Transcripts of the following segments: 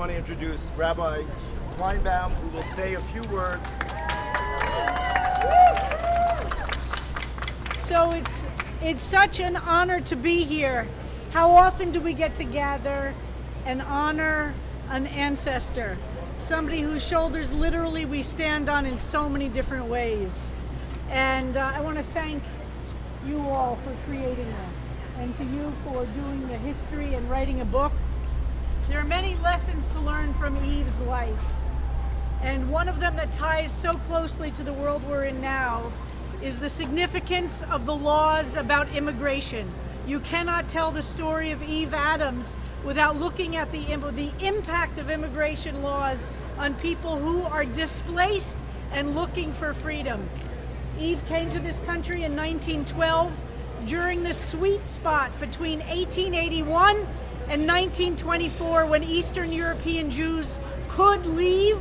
want to introduce Rabbi Kleinbaum, who will say a few words. So it's such an honor to be here. How often do we get to gather and honor an ancestor? Somebody whose shoulders literally we stand on in so many different ways. And I want to thank you all for creating this, and to you for doing the history and writing a book. There are many lessons to learn from Eve's life, and one of them that ties so closely to the world we're in now is the significance of the laws about immigration. You cannot tell the story of Eve Adams without looking at the impact of immigration laws on people who are displaced and looking for freedom. Eve came to this country in 1912 during the sweet spot between 1881 and 1924, when Eastern European Jews could leave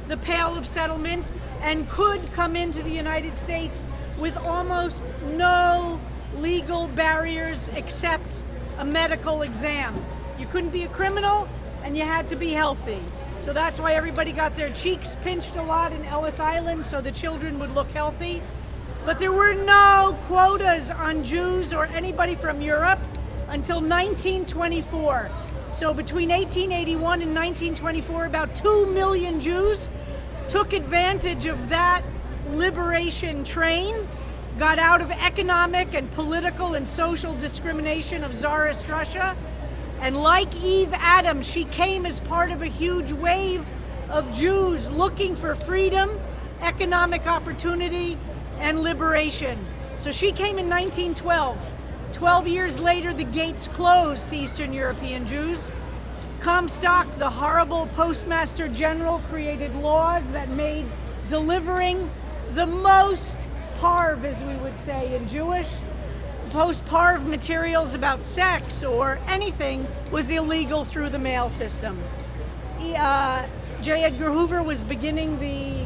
the Pale of Settlement and could come into the United States with almost no legal barriers except a medical exam. You couldn't be a criminal and you had to be healthy. So that's why everybody got their cheeks pinched a lot in Ellis Island so the children would look healthy. But there were no quotas on Jews or anybody from Europe until 1924. So between 1881 and 1924, about 2 million Jews took advantage of that liberation train, got out of economic and political and social discrimination of Tsarist Russia. And like Eve Adams, she came as part of a huge wave of Jews looking for freedom, economic opportunity, and liberation. So she came in 1912. 12 years later, the gates closed to Eastern European Jews. Comstock, the horrible postmaster general, created laws that made delivering the most parv, as we would say in Jewish, post-parv materials about sex or anything was illegal through the mail system. J. Edgar Hoover was beginning the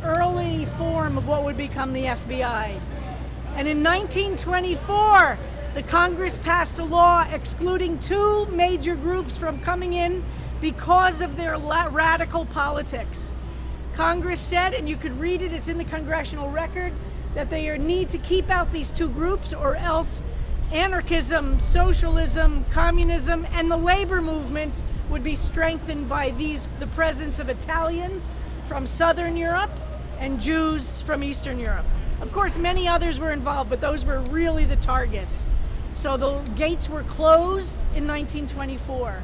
early form of what would become the FBI. And in 1924, the Congress passed a law excluding 2 major groups from coming in because of their radical politics. Congress said, and you could read it, it's in the congressional record, that they need to keep out these 2 groups, or else anarchism, socialism, communism, and the labor movement would be strengthened by the presence of Italians from Southern Europe and Jews from Eastern Europe. Of course, many others were involved, but those were really the targets. So the gates were closed in 1924.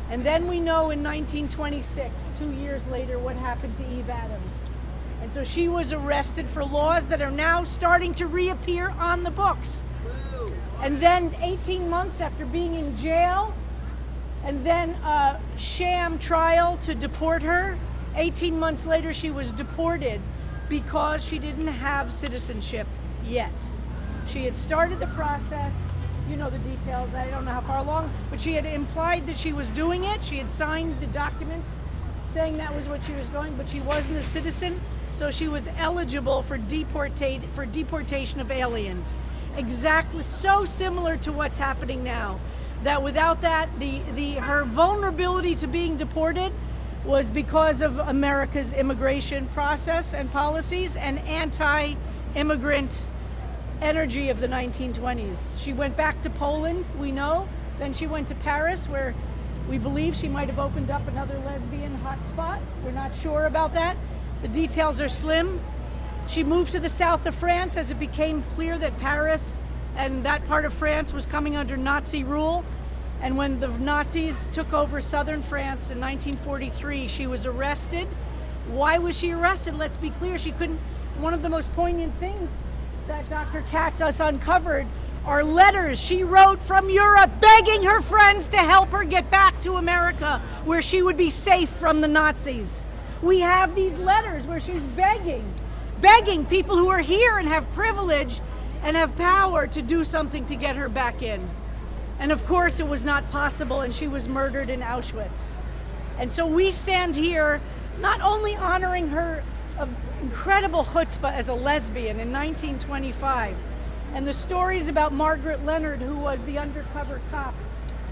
And then we know in 1926, 2 years later, what happened to Eve Adams. And so she was arrested for laws that are now starting to reappear on the books. And then 18 months after being in jail, and then a sham trial to deport her, 18 months later she was deported because she didn't have citizenship yet. She had started the process, you know the details, I don't know how far along, but she had implied that she was doing it. She had signed the documents saying that was what she was going, but she wasn't a citizen, so she was eligible for deportation of aliens. Exactly, so similar to what's happening now. That without that, her vulnerability to being deported was because of America's immigration process and policies and anti-immigrant energy of the 1920s. She went back to Poland, we know. Then she went to Paris, where we believe she might have opened up another lesbian hotspot. We're not sure about that. The details are slim. She moved to the south of France as it became clear that Paris and that part of France was coming under Nazi rule. And when the Nazis took over southern France in 1943, she was arrested. Why was she arrested? Let's be clear. One of the most poignant things that Dr. Katz us uncovered are letters she wrote from Europe begging her friends to help her get back to America, where she would be safe from the Nazis. We have these letters where she's begging people who are here and have privilege and have power to do something to get her back in. And of course it was not possible, and she was murdered in Auschwitz. And so we stand here not only honoring her incredible chutzpah as a lesbian in 1925, and the stories about Margaret Leonard, who was the undercover cop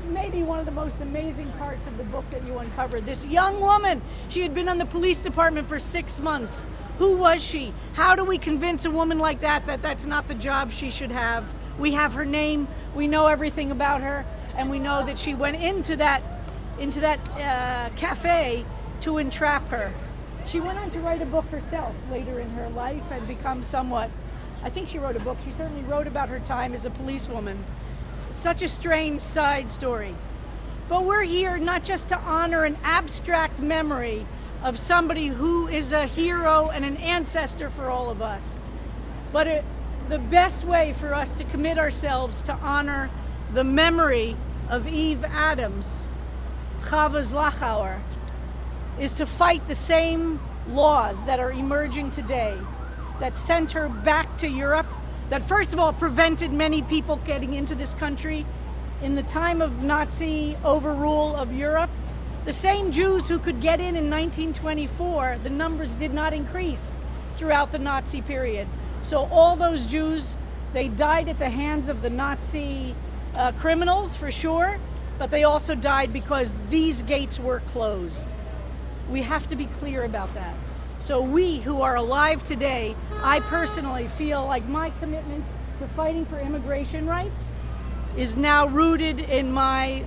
maybe one of the most amazing parts of the book that you uncovered. This young woman, she had been on the police department for 6 months. Who was she? How do we convince a woman like that that that's not the job she should have? We have her name, we know everything about her, and we know that she went into that cafe to entrap her. She went on to write a book herself later in her life and become somewhat, I think she wrote a book. She certainly wrote about her time as a policewoman. Such a strange side story. But we're here not just to honor an abstract memory of somebody who is a hero and an ancestor for all of us, but the best way for us to commit ourselves to honor the memory of Eve Adams, Chava's Lachauer, is to fight the same laws that are emerging today that sent her back to Europe, that first of all prevented many people getting into this country in the time of Nazi overrule of Europe. The same Jews who could get in 1924, the numbers did not increase throughout the Nazi period. So all those Jews, they died at the hands of the Nazi criminals for sure, but they also died because these gates were closed. We have to be clear about that. So we who are alive today, I personally feel like my commitment to fighting for immigration rights is now rooted in my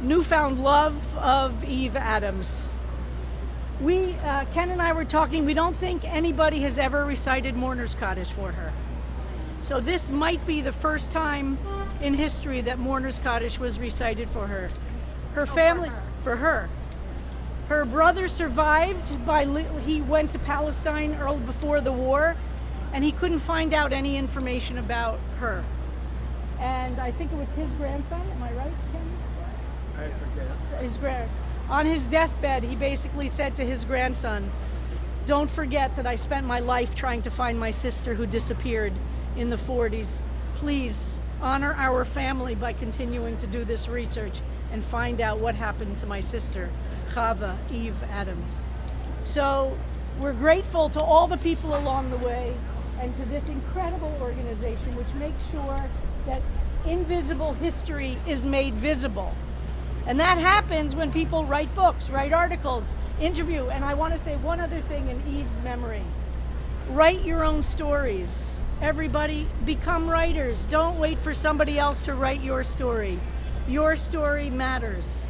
newfound love of Eve Adams. Ken and I were talking, we don't think anybody has ever recited Mourner's Kaddish for her. So this might be the first time in history that Mourner's Kaddish was recited for her. Her family, for her. Her brother survived he went to Palestine early before the war, and he couldn't find out any information about her. And I think it was his grandson, am I right, Ken? On his deathbed, he basically said to his grandson, "Don't forget that I spent my life trying to find my sister who disappeared in the 40s. Please honor our family by continuing to do this research and find out what happened to my sister, Chava Eve Adams." So we're grateful to all the people along the way and to this incredible organization which makes sure that invisible history is made visible. And that happens when people write books, write articles, interview. And I want to say one other thing in Eve's memory. Write your own stories. Everybody, become writers. Don't wait for somebody else to write your story. Your story matters.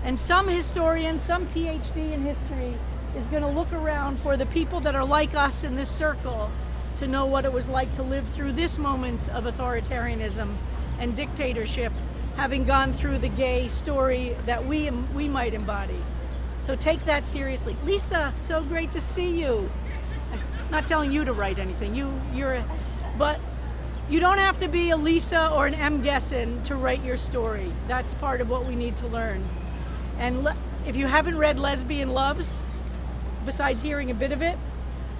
And some historian, some PhD in history is going to look around for the people that are like us in this circle to know what it was like to live through this moment of authoritarianism and dictatorship, having gone through the gay story that we might embody. So take that seriously. Lisa, so great to see you. I'm not telling you to write anything. But you don't have to be a Lisa or an M. Gesson to write your story. That's part of what we need to learn. And if you haven't read Lesbian Loves, besides hearing a bit of it,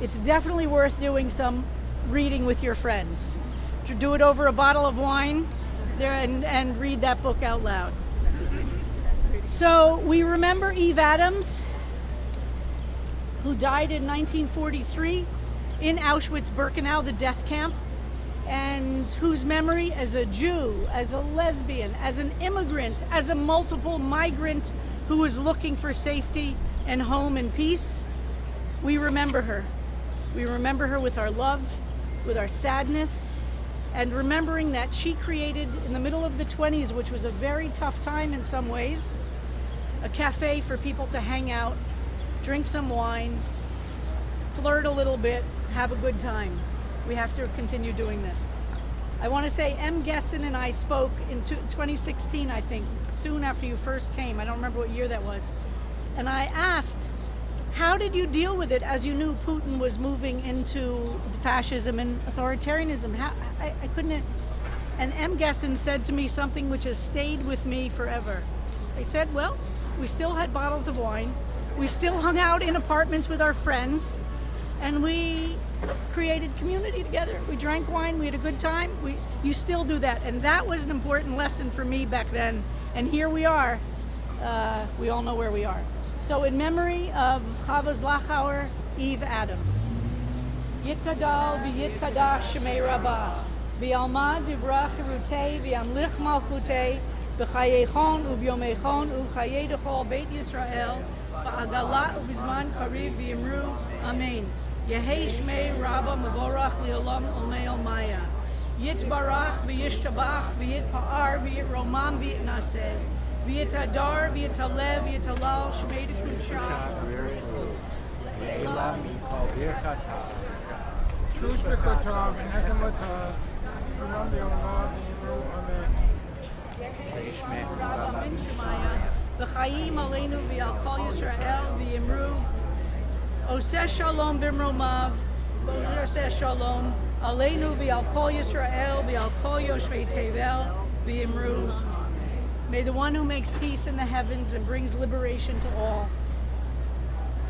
it's definitely worth doing some reading with your friends. To do it over a bottle of wine there and read that book out loud. So we remember Eve Adams, who died in 1943 in Auschwitz-Birkenau, the death camp, and whose memory as a Jew, as a lesbian, as an immigrant, as a multiple migrant who was looking for safety and home and peace, we remember her. We remember her with our love, with our sadness, and remembering that she created, in the middle of the 20s, which was a very tough time in some ways, a cafe for people to hang out, drink some wine, flirt a little bit, have a good time. We have to continue doing this. I want to say M. Gesson and I spoke in 2016, I think, soon after you first came. I don't remember what year that was. And I asked, how did you deal with it as you knew Putin was moving into fascism and authoritarianism? I couldn't. And M. Gesson said to me something which has stayed with me forever. They said, well, we still had bottles of wine. We still hung out in apartments with our friends. And we created community together. We drank wine. We had a good time. You still do that. And that was an important lesson for me back then. And here we are. We all know where we are. So in memory of Chava's Lachauer, Eve Adams. Yitkadal v'yitkadash shemei rabbah, v'alma divra chirutei v'amlich malchutei, b'chayechon uvyomechon u'chayedechol Beit Yisrael ba'agala u'bizman kariv v'yimru Amen. Yehei Shmei Rabba Mevorach Leolam Olmei Maya. Yitbarach v'yishtabach v'yitpa'ar v'yitromam v'yitnaseh v'yitadar v'yitalev v'yitalal Shmei D'Kudshah. Tush b'kotah v'nechem l'tah v'ram b'yomah v'yimru Amen. Yehei Rabba Min Shemaya v'chayim aleinu v'al kol Yisrael v'yimru Oseh Shalom b'mromav Oseh Shalom Aleinu v'al kol Yisrael v'al kol Yoshvei Tevel v'yimru. May the one who makes peace in the heavens and brings liberation to all.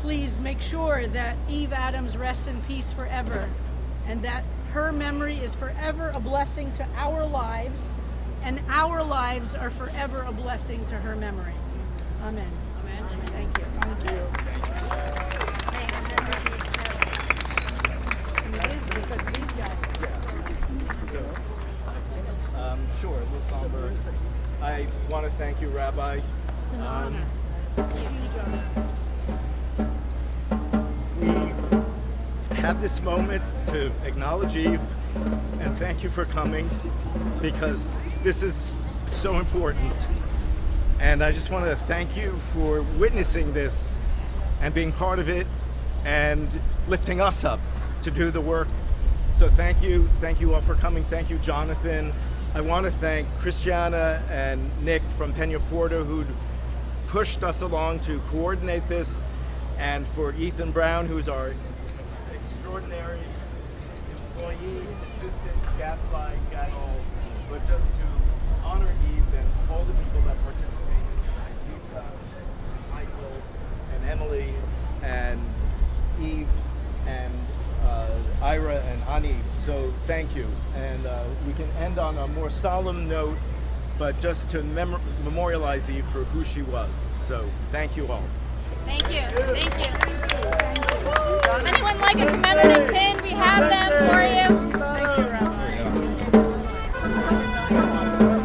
Please make sure that Eve Adams rests in peace forever, and that her memory is forever a blessing to our lives, and our lives are forever a blessing to her memory. Amen. Amen. Thank you. Thank you. And it is because of these guys. Sure, a little somber. I want to thank you, Rabbi. It's an honor. It's a huge honor. We have this moment to acknowledge Eve and thank you for coming, because this is so important. And I just want to thank you for witnessing this and being part of it and lifting us up to do the work. So thank you all for coming. Thank you, Jonathan. I want to thank Christiana and Nick from Pena Porta, who pushed us along to coordinate this, and for Ethan Brown, who's our extraordinary employee, assistant, gadfly, gadol, but just to honor Eve and all the people that participated tonight. Lisa, Michael, and Emily, and Eve, and Ira and Ani. So thank you. And we can end on a more solemn note, but just to memorialize Eve for who she was. So thank you all. Thank you. Thank you. Anyone like a commemorative pin? We have them.